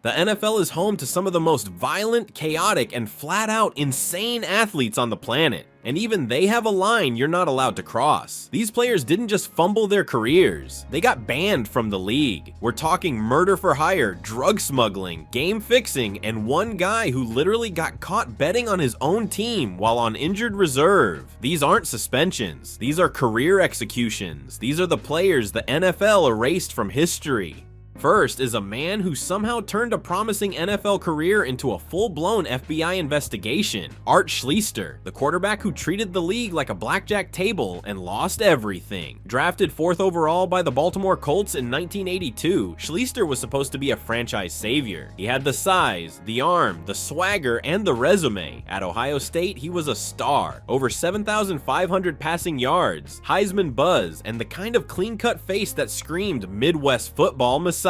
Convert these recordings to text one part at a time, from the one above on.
The NFL is home to some of the most violent, chaotic, and flat-out insane athletes on the planet. And even they have a line you're not allowed to cross. These players didn't just fumble their careers, they got banned from the league. We're talking murder for hire, drug smuggling, game fixing, and one guy who literally got caught betting on his own team while on injured reserve. These aren't suspensions, these are career executions. These are the players the NFL erased from history. First is a man who somehow turned a promising NFL career into a full-blown FBI investigation. Art Schlichter, the quarterback who treated the league like a blackjack table and lost everything. Drafted 4th overall by the Baltimore Colts in 1982, Schlichter was supposed to be a franchise savior. He had the size, the arm, the swagger, and the resume. At Ohio State, he was a star. Over 7,500 passing yards, Heisman buzz, and the kind of clean-cut face that screamed Midwest football messiah.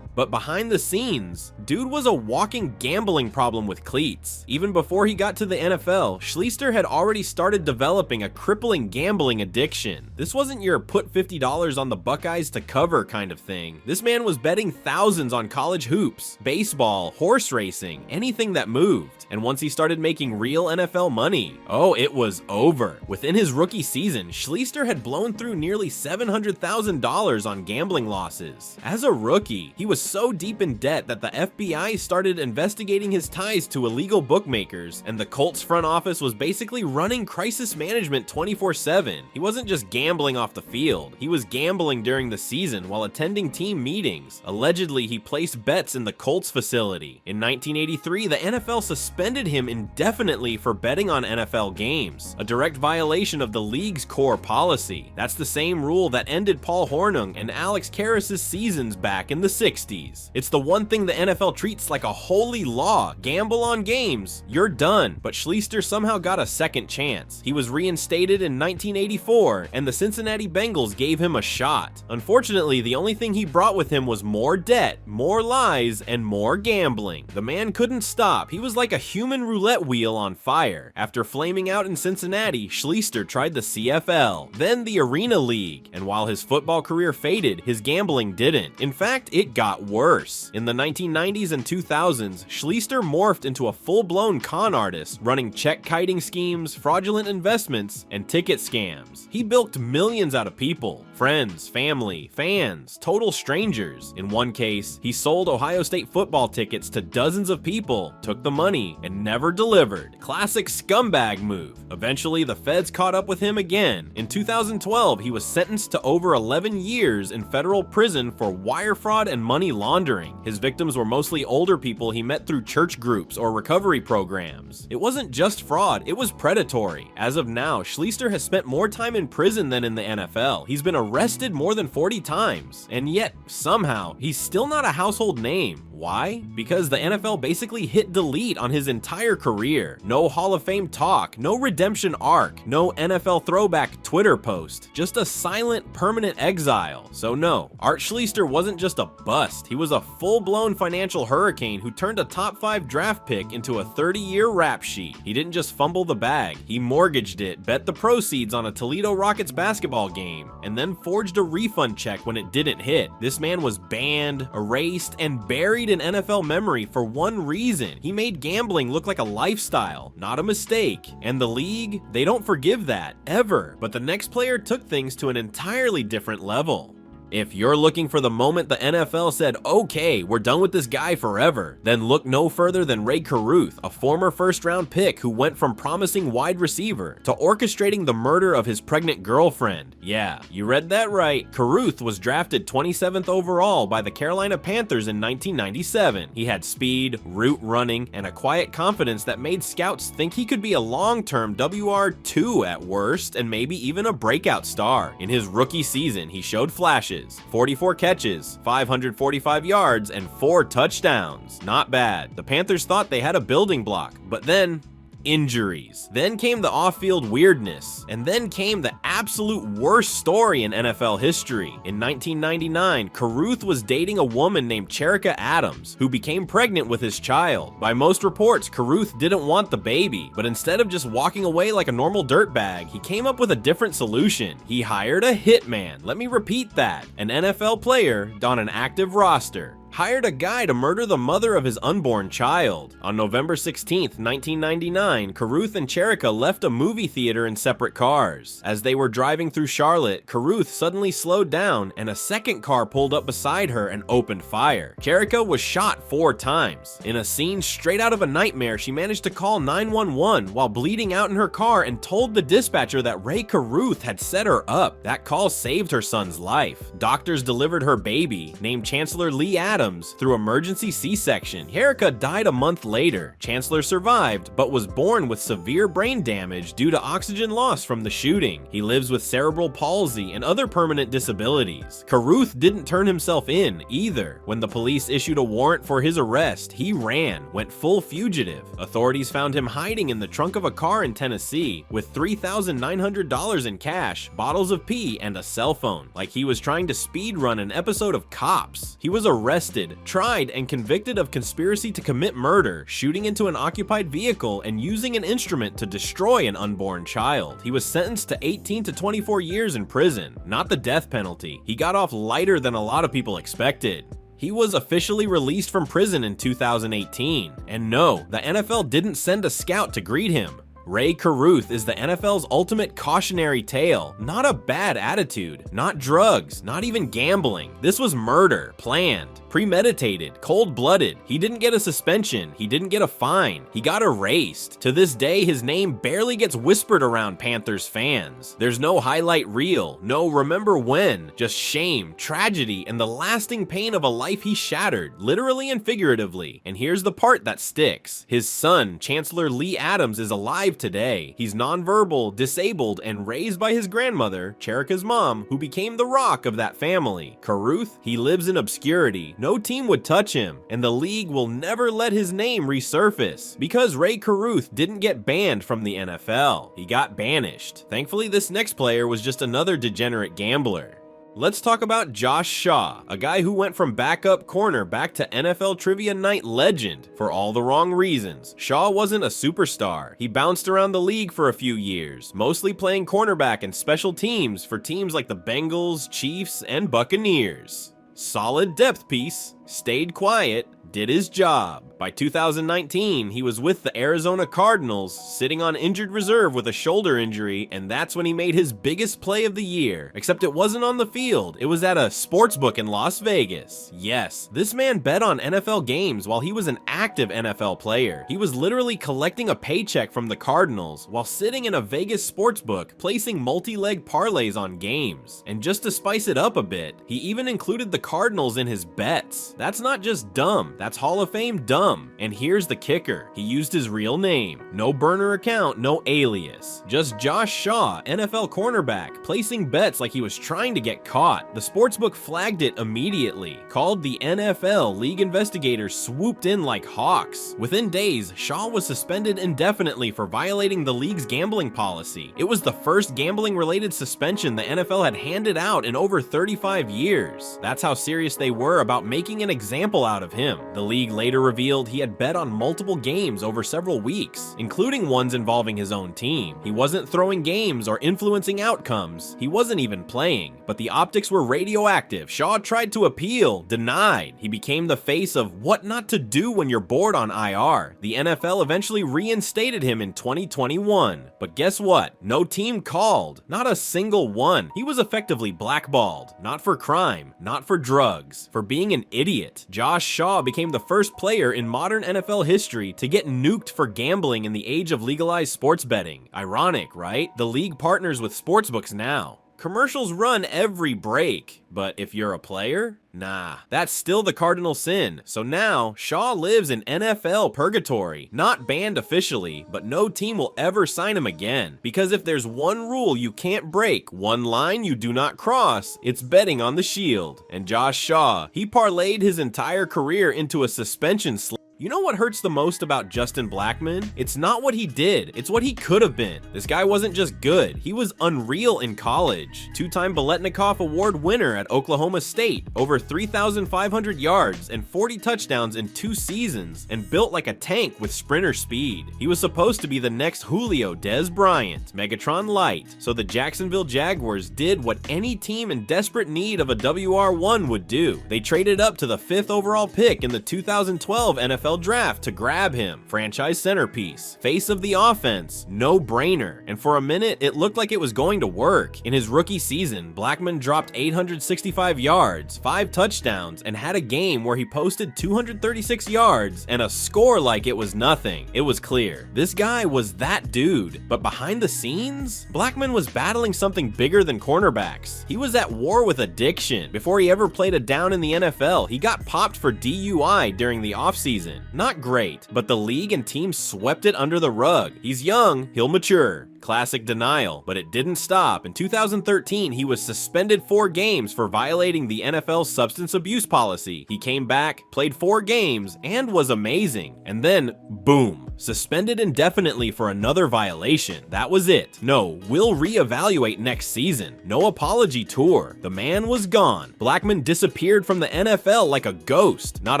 But behind the scenes, dude was a walking gambling problem with cleats. Even before he got to the NFL, Schlichter had already started developing a crippling gambling addiction. This wasn't your put $50 on the Buckeyes to cover kind of thing. This man was betting thousands on college hoops, baseball, horse racing, anything that moved. And once he started making real NFL money, oh, it was over. Within his rookie season, Schlichter had blown through nearly $700,000 on gambling losses. As a rookie, he was so deep in debt that the FBI started investigating his ties to illegal bookmakers, and the Colts front office was basically running crisis management 24/7. He wasn't just gambling off the field, he was gambling during the season while attending team meetings. Allegedly, he placed bets in the Colts facility. In 1983, the NFL suspended him indefinitely for betting on NFL games, a direct violation of the league's core policy. That's the same rule that ended Paul Hornung and Alex Karras' seasons back in the 60s. It's the one thing the NFL treats like a holy law. Gamble on games, you're done. But Schlichter somehow got a second chance. He was reinstated in 1984, and the Cincinnati Bengals gave him a shot. Unfortunately, the only thing he brought with him was more debt, more lies, and more gambling. The man couldn't stop. He was like a human roulette wheel on fire. After flaming out in Cincinnati, Schlichter tried the CFL, then the Arena League, and while his football career faded, his gambling didn't. In fact, it got worse. In the 1990s and 2000s, Schlichter morphed into a full-blown con artist, running check-kiting schemes, fraudulent investments, and ticket scams. He bilked millions out of people, friends, family, fans, total strangers. In one case, he sold Ohio State football tickets to dozens of people, took the money, and never delivered. Classic scumbag move. Eventually, the feds caught up with him again. In 2012, he was sentenced to over 11 years in federal prison for wire fraud and money laundering. His victims were mostly older people he met through church groups or recovery programs. It wasn't just fraud, it was predatory. As of now, Schlichter has spent more time in prison than in the NFL. He's been arrested more than 40 times, and yet, somehow, he's still not a household name. Why? Because the NFL basically hit delete on his entire career. No Hall of Fame talk, no redemption arc, no NFL throwback Twitter post, just a silent, permanent exile. So no, Art Schlichter wasn't just a bust, he was a full-blown financial hurricane who turned a top 5 draft pick into a 30-year rap sheet. He didn't just fumble the bag, he mortgaged it, bet the proceeds on a Toledo Rockets basketball game, and then forged a refund check when it didn't hit. This man was banned, erased, and buried in NFL memory for one reason. He made gambling look like a lifestyle, not a mistake. And the league, they don't forgive that, ever. But the next player took things to an entirely different level. If you're looking for the moment the NFL said, okay, we're done with this guy forever, then look no further than Rae Carruth, a former first-round pick who went from promising wide receiver to orchestrating the murder of his pregnant girlfriend. Yeah, you read that right. Carruth was drafted 27th overall by the Carolina Panthers in 1997. He had speed, route running, and a quiet confidence that made scouts think he could be a long-term WR2 at worst, and maybe even a breakout star. In his rookie season, he showed flashes. 44 catches, 545 yards, and 4 touchdowns. Not bad. The Panthers thought they had a building block, but then injuries. Then came the off-field weirdness, and then came the absolute worst story in NFL history. In 1999, Carruth was dating a woman named Cherika Adams, who became pregnant with his child. By most reports, Carruth didn't want the baby, but instead of just walking away like a normal dirtbag, he came up with a different solution. He hired a hitman. Let me repeat that. An NFL player on an active roster. hired a guy to murder the mother of his unborn child. On November 16, 1999, Carruth and Cherica left a movie theater in separate cars. As they were driving through Charlotte, Carruth suddenly slowed down and a second car pulled up beside her and opened fire. Cherica was shot 4 times. In a scene straight out of a nightmare, she managed to call 911 while bleeding out in her car and told the dispatcher that Rae Carruth had set her up. That call saved her son's life. Doctors delivered her baby, named Chancellor Lee Adams, through emergency C-section. Cherica died a month later. Chancellor survived, but was born with severe brain damage due to oxygen loss from the shooting. He lives with cerebral palsy and other permanent disabilities. Carruth didn't turn himself in either. When the police issued a warrant for his arrest, he ran, went full fugitive. Authorities found him hiding in the trunk of a car in Tennessee with $3,900 in cash, bottles of pee, and a cell phone, like he was trying to speed run an episode of Cops. He was arrested, tried, and convicted of conspiracy to commit murder, shooting into an occupied vehicle, and using an instrument to destroy an unborn child. He was sentenced to 18 to 24 years in prison, not the death penalty. He got off lighter than a lot of people expected. He was officially released from prison in 2018. And no, the NFL didn't send a scout to greet him. Rae Carruth is the NFL's ultimate cautionary tale. Not a bad attitude, not drugs, not even gambling. This was murder, planned, premeditated, cold-blooded. He didn't get a suspension, he didn't get a fine, he got erased. To this day, his name barely gets whispered around Panthers fans. There's no highlight reel, no remember when, just shame, tragedy, and the lasting pain of a life he shattered, literally and figuratively. And here's the part that sticks. His son, Chancellor Lee Adams, is alive today. He's nonverbal, disabled, and raised by his grandmother, Cherica's mom, who became the rock of that family. Carruth, he lives in obscurity. No team would touch him, and the league will never let his name resurface. Because Rae Carruth didn't get banned from the NFL. He got banished. Thankfully, this next player was just another degenerate gambler. Let's talk about Josh Shaw, a guy who went from backup corner back to NFL Trivia Night legend for all the wrong reasons. Shaw wasn't a superstar. He bounced around the league for a few years, mostly playing cornerback and special teams for teams like the Bengals, Chiefs, and Buccaneers. Solid depth piece, stayed quiet, did his job. By 2019, he was with the Arizona Cardinals, sitting on injured reserve with a shoulder injury, and that's when he made his biggest play of the year. Except it wasn't on the field, it was at a sportsbook in Las Vegas. Yes, this man bet on NFL games while he was an active NFL player. He was literally collecting a paycheck from the Cardinals while sitting in a Vegas sportsbook, placing multi-leg parlays on games. And just to spice it up a bit, he even included the Cardinals in his bets. That's not just dumb, that's Hall of Fame dumb. And here's the kicker. He used his real name. No burner account, no alias. Just Josh Shaw, NFL cornerback, placing bets like he was trying to get caught. The sportsbook flagged it immediately. Called the NFL, league investigators swooped in like hawks. Within days, Shaw was suspended indefinitely for violating the league's gambling policy. It was the first gambling-related suspension the NFL had handed out in over 35 years. That's how serious they were about making an example out of him. The league later revealed he had bet on multiple games over several weeks, including ones involving his own team. He wasn't throwing games or influencing outcomes. He wasn't even playing, but the optics were radioactive. Shaw tried to appeal, denied. He became the face of what not to do when you're bored on IR. The NFL eventually reinstated him in 2021. But guess what? No team called. Not a single one. He was effectively blackballed. Not for crime, not for drugs, for being an idiot. Josh Shaw became the first player in modern NFL history to get nuked for gambling in the age of legalized sports betting. Ironic, right? The league partners with sportsbooks now. Commercials run every break, but if you're a player, nah, that's still the cardinal sin. So now, Shaw lives in NFL purgatory. Not banned officially, but no team will ever sign him again. Because if there's one rule you can't break, one line you do not cross, it's betting on the Shield. And Josh Shaw, he parlayed his entire career into a suspension slip. You know what hurts the most about Justin Blackmon? It's not what he did, it's what he could have been. This guy wasn't just good, he was unreal in college. Two-time Biletnikoff Award winner at Oklahoma State, over 3,500 yards and 40 touchdowns in 2 seasons, and built like a tank with sprinter speed. He was supposed to be the next Julio Dez Bryant, Megatron Light, so the Jacksonville Jaguars did what any team in desperate need of a WR1 would do. They traded up to the 5th overall pick in the 2012 NFL Draft to grab him. Franchise centerpiece, face of the offense, no-brainer, and for a minute it looked like it was going to work. In his rookie season, Blackmon dropped 865 yards, 5 touchdowns, and had a game where he posted 236 yards and a score like it was nothing. It was clear, this guy was that dude. But behind the scenes, Blackmon was battling something bigger than cornerbacks. He was at war with addiction. Before he ever played a down in the NFL, he got popped for DUI during the offseason. Not great, but the league and team swept it under the rug. He's young, he'll mature. Classic denial, but it didn't stop. In 2013, he was suspended 4 games for violating the NFL's substance abuse policy. He came back, played 4 games, and was amazing. And then, boom, suspended indefinitely for another violation. That was it. No, we'll reevaluate next season. No apology tour. The man was gone. Blackmon disappeared from the NFL like a ghost. Not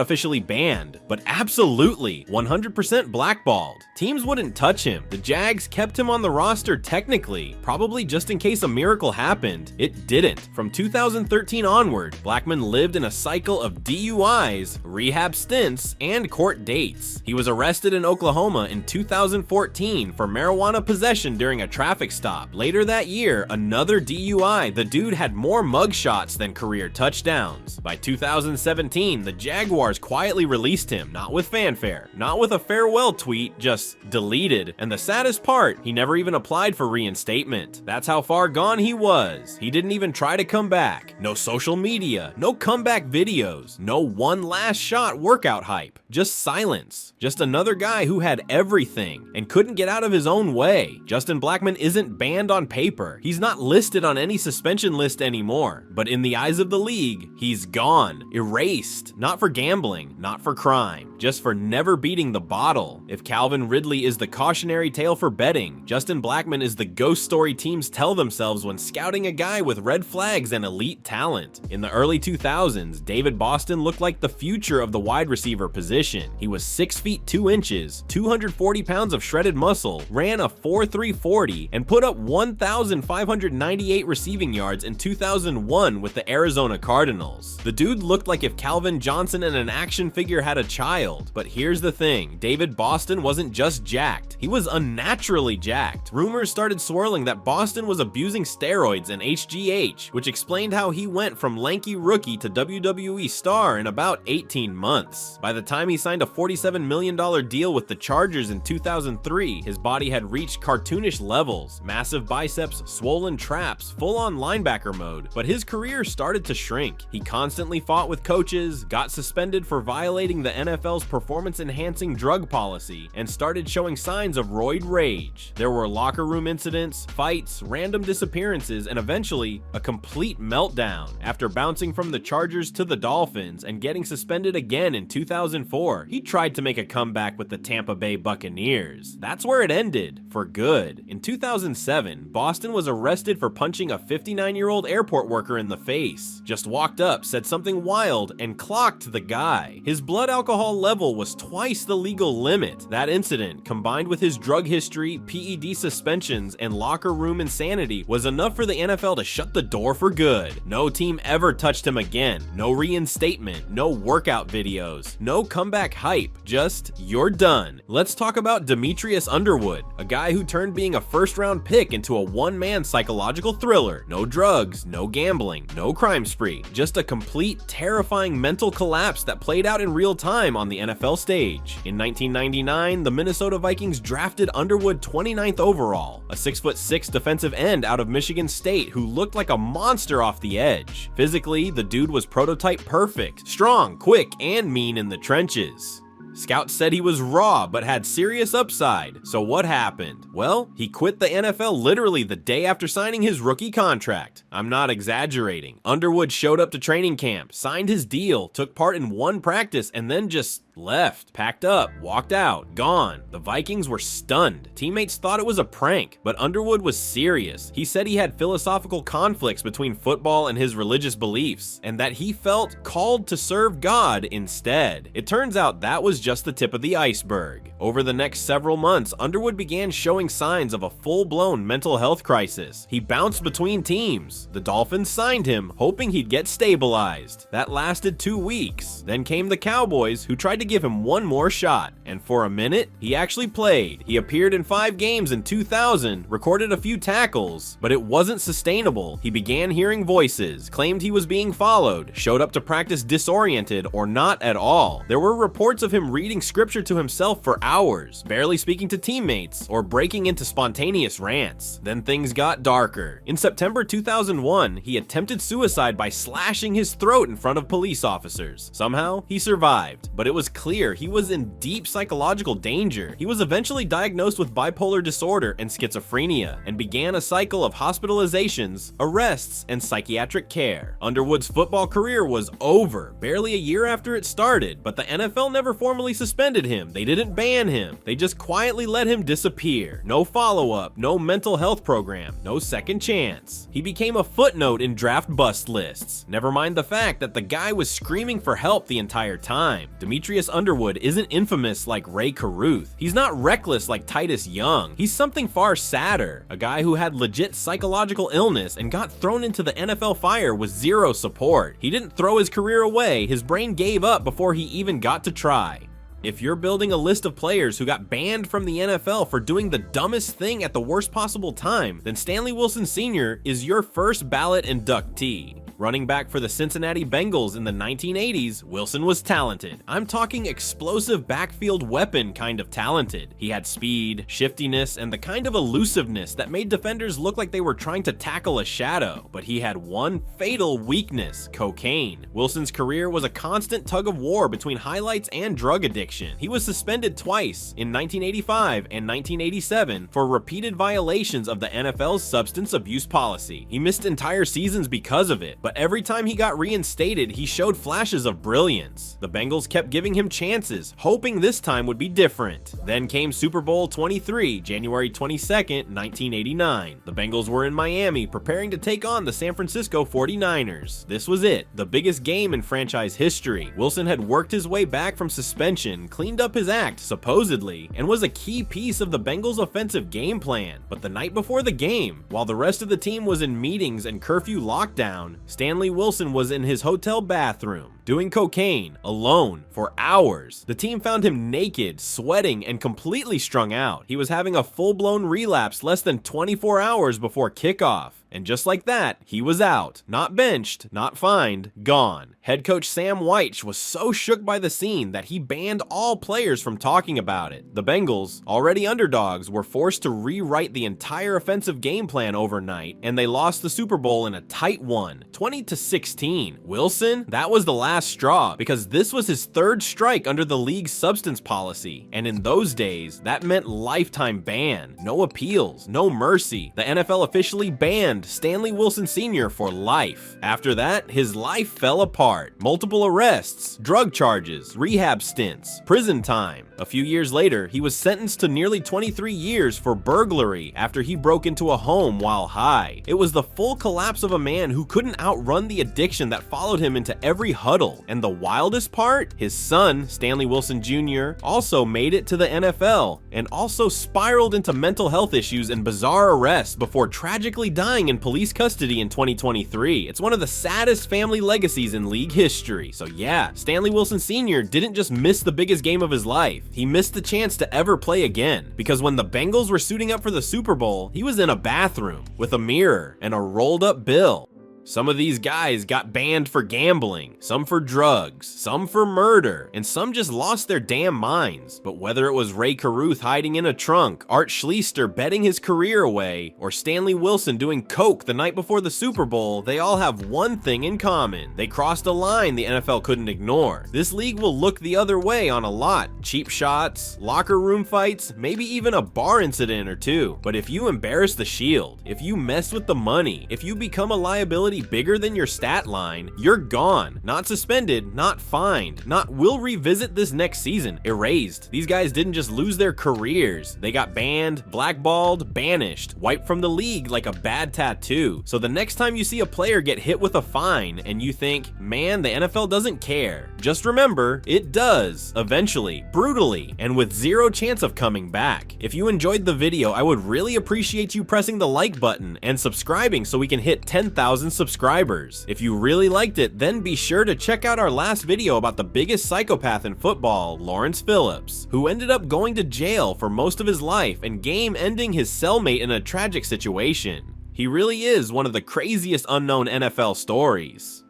officially banned, but absolutely 100% blackballed. Teams wouldn't touch him. The Jags kept him on the roster technically, probably just in case a miracle happened. It didn't. From 2013 onward, Blackmon lived in a cycle of DUIs, rehab stints, and court dates. He was arrested in Oklahoma in 2014 for marijuana possession during a traffic stop. Later that year, another DUI. The dude had more mugshots than career touchdowns. By 2017, the Jaguars quietly released him, not with fanfare, not with a farewell tweet, just deleted. And the saddest part, he never even applied for reinstatement. That's how far gone he was. He didn't even try to come back. No social media, no comeback videos, no one last shot workout hype. Just silence. Just another guy who had everything and couldn't get out of his own way. Justin Blackmon isn't banned on paper. He's not listed on any suspension list anymore. But in the eyes of the league, he's gone. Erased. Not for gambling, not for crime, just for never beating the bottle. If Calvin Ridley is the cautionary tale for betting, Justin Blackmon is the ghost story teams tell themselves when scouting a guy with red flags and elite talent. In the early 2000s, David Boston looked like the future of the wide receiver position. He was 6 feet 2 inches, 240 pounds of shredded muscle, ran a 4.3 40, and put up 1,598 receiving yards in 2001 with the Arizona Cardinals. The dude looked like if Calvin Johnson and an action figure had a child. But here's the thing, David Boston wasn't just jacked, he was unnaturally jacked. Rumors started swirling that Boston was abusing steroids and HGH, which explained how he went from lanky rookie to WWE star in about 18 months. By the time he signed a $47 million deal with the Chargers in 2003, his body had reached cartoonish levels, massive biceps, swollen traps, full-on linebacker mode, but his career started to shrink. He constantly fought with coaches, got suspended for violating the NFL's performance-enhancing drug policy, and started showing signs of roid rage. There were locker room incidents, fights, random disappearances, and eventually a complete meltdown. After bouncing from the Chargers to the Dolphins and getting suspended again in 2004, he tried to make a comeback with the Tampa Bay Buccaneers. That's where it ended, for good. In 2007, Boston was arrested for punching a 59-year-old airport worker in the face. Just walked up, said something wild, and clocked the guy. His blood alcohol level was twice the legal limit. That incident, combined with his drug history, PED suspensions, and locker room insanity, was enough for the NFL to shut the door for good. No team ever touched him again. No reinstatement, no workout videos, no comeback hype, just you're done. Let's talk about Dimitrius Underwood, a guy who turned being a first-round pick into a one-man psychological thriller. No drugs, no gambling, no crime spree, just a complete, terrifying mental collapse that played out in real time on the NFL stage. In 1999, the Minnesota Vikings drafted Underwood 29th overall, a 6'6" defensive end out of Michigan State who looked like a monster off the edge. Physically, the dude was prototype perfect, strong, quick, and mean in the trenches. Scouts said he was raw but had serious upside. So what happened? Well, he quit the NFL literally the day after signing his rookie contract. I'm not exaggerating. Underwood showed up to training camp, signed his deal, took part in one practice, and then just Left, packed up, walked out, gone. The Vikings were stunned. Teammates thought it was a prank, but Underwood was serious. He said he had philosophical conflicts between football and his religious beliefs, and that he felt called to serve God instead. It turns out that was just the tip of the iceberg. Over the next several months, Underwood began showing signs of a full-blown mental health crisis. He bounced between teams. The Dolphins signed him, hoping he'd get stabilized. That lasted 2 weeks. Then came the Cowboys, who tried to give him one more shot, and for a minute, he actually played. He appeared in 5 games in 2000, recorded a few tackles, but it wasn't sustainable. He began hearing voices, claimed he was being followed, showed up to practice disoriented or not at all. There were reports of him reading scripture to himself for hours, barely speaking to teammates, or breaking into spontaneous rants. Then things got darker. In September 2001, he attempted suicide by slashing his throat in front of police officers. Somehow, he survived, but it was clear he was in deep psychological danger. He was eventually diagnosed with bipolar disorder and schizophrenia, and began a cycle of hospitalizations, arrests, and psychiatric care. Underwood's football career was over barely a year after it started, but the NFL never formally suspended him. They didn't ban him. They just quietly let him disappear. No follow-up, no mental health program, no second chance. He became a footnote in draft bust lists. Never mind the fact that the guy was screaming for help the entire time. Dimitrius Underwood isn't infamous like Rae Carruth. He's not reckless like Titus Young. He's something far sadder. A guy who had legit psychological illness and got thrown into the NFL fire with zero support. He didn't throw his career away. His brain gave up before he even got to try. If you're building a list of players who got banned from the NFL for doing the dumbest thing at the worst possible time, then Stanley Wilson Sr. is your first ballot inductee. Running back for the Cincinnati Bengals in the 1980s, Wilson was talented. I'm talking explosive backfield weapon kind of talented. He had speed, shiftiness, and the kind of elusiveness that made defenders look like they were trying to tackle a shadow. But he had one fatal weakness: cocaine. Wilson's career was a constant tug of war between highlights and drug addiction. He was suspended twice, in 1985 and 1987, for repeated violations of the NFL's substance abuse policy. He missed entire seasons because of it, but every time he got reinstated, he showed flashes of brilliance. The Bengals kept giving him chances, hoping this time would be different. Then came Super Bowl 23, January 22nd, 1989. The Bengals were in Miami, preparing to take on the San Francisco 49ers. This was it, the biggest game in franchise history. Wilson had worked his way back from suspension, cleaned up his act, supposedly, and was a key piece of the Bengals' offensive game plan. But the night before the game, while the rest of the team was in meetings and curfew lockdown, Stanley Wilson was in his hotel bathroom, doing cocaine, alone, for hours. The team found him naked, sweating, and completely strung out. He was having a full-blown relapse less than 24 hours before kickoff. And just like that, he was out. Not benched, not fined, gone. Head coach Sam White was so shook by the scene that he banned all players from talking about it. The Bengals, already underdogs, were forced to rewrite the entire offensive game plan overnight, and they lost the Super Bowl in a tight one, 20-16. Wilson, that was the last straw, because this was his third strike under the league's substance policy. And in those days, that meant lifetime ban. No appeals, no mercy. The NFL officially banned Stanley Wilson Sr. for life. After that, his life fell apart. Multiple arrests, drug charges, rehab stints, prison time. A few years later, he was sentenced to nearly 23 years for burglary after he broke into a home while high. It was the full collapse of a man who couldn't outrun the addiction that followed him into every huddle. And the wildest part? His son, Stanley Wilson Jr., also made it to the NFL and also spiraled into mental health issues and bizarre arrests before tragically dying in police custody in 2023. It's one of the saddest family legacies in league history. So yeah, Stanley Wilson Sr. didn't just miss the biggest game of his life, he missed the chance to ever play again. Because when the Bengals were suiting up for the Super Bowl, he was in a bathroom with a mirror and a rolled up bill. Some of these guys got banned for gambling, some for drugs, some for murder, and some just lost their damn minds. But whether it was Rae Carruth hiding in a trunk, Art Schlichter betting his career away, or Stanley Wilson doing coke the night before the Super Bowl, they all have one thing in common. They crossed a line the NFL couldn't ignore. This league will look the other way on a lot. Cheap shots, locker room fights, maybe even a bar incident or two. But if you embarrass the shield, if you mess with the money, if you become a liability penalty bigger than your stat line, you're gone. Not suspended, not fined, not we'll revisit this next season. Erased. These guys didn't just lose their careers. They got banned, blackballed, banished, wiped from the league like a bad tattoo. So the next time you see a player get hit with a fine and you think, man, the NFL doesn't care, just remember, it does, eventually, brutally, and with zero chance of coming back. If you enjoyed the video, I would really appreciate you pressing the like button and subscribing so we can hit 10,000 subscribers. If you really liked it, then be sure to check out our last video about the biggest psychopath in football, Lawrence Phillips, who ended up going to jail for most of his life and game-ending his cellmate in a tragic situation. He really is one of the craziest unknown NFL stories.